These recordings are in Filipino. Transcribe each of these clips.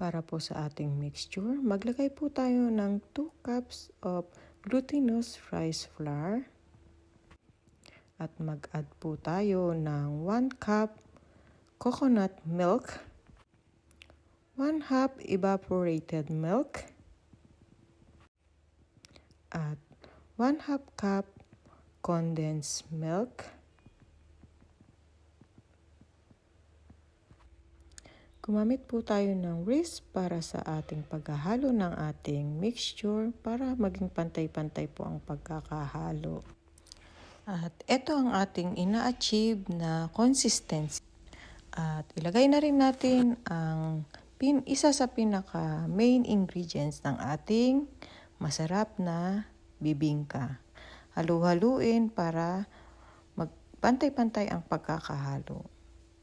Para po sa ating mixture, maglagay po tayo ng 2 cups of glutinous rice flour. At mag-add po tayo ng 1 cup coconut milk, 1/2 evaporated milk, at 1/2 cup condensed milk, gumamit po tayo ng whisk para sa ating paghahalo ng ating mixture para maging pantay-pantay po ang pagkakahalo. At ito ang ating ina-achieve na consistency. At ilagay na rin natin ang isa sa pinaka main ingredients ng ating masarap na bibingka. Halu-haluin para magpantay-pantay ang pagkakahalo.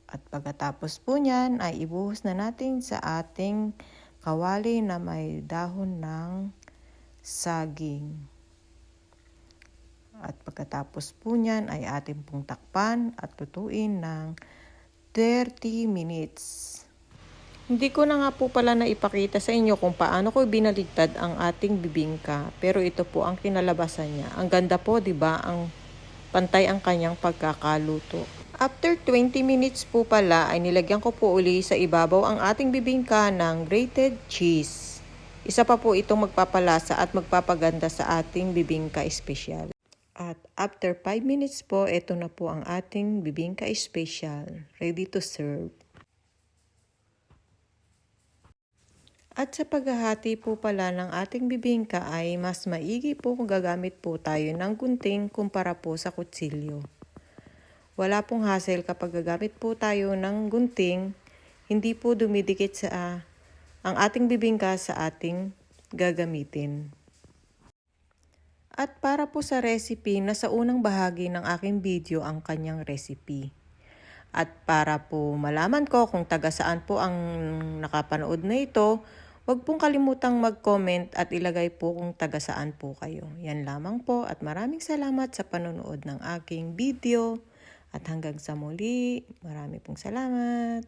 At pagkatapos po niyan ay ibuhos na natin sa ating kawali na may dahon ng saging. At pagkatapos po niyan ay ating pong takpan at lutuin ng 30 minutes. Hindi ko na nga po pala naipakita sa inyo kung paano ko binaligtad ang ating bibingka. Pero ito po ang kinalabasan niya. Ang ganda po, di ba? Ang pantay ang kanyang pagkakaluto. After 20 minutes po pala ay nilagyan ko po uli sa ibabaw ang ating bibingka ng grated cheese. Isa pa po itong magpapalasa at magpapaganda sa ating bibingka special. At after 5 minutes po, ito na po ang ating bibingka special. Ready to serve. At sa paghahati po pala ng ating bibingka ay mas maigi po kung gagamit po tayo ng gunting kumpara po sa kutsilyo. Wala pong hassle kapag gagamit po tayo ng gunting, hindi po dumidikit sa ang ating bibingka sa ating gagamitin. At para po sa recipe, nasa unang bahagi ng aking video ang kanyang recipe. At para po malaman ko kung taga saan po ang nakapanood na ito, huwag pong kalimutang mag-comment at ilagay po kung taga saan po kayo. Yan lamang po at maraming salamat sa panonood ng aking video. At hanggang sa muli, marami pong salamat.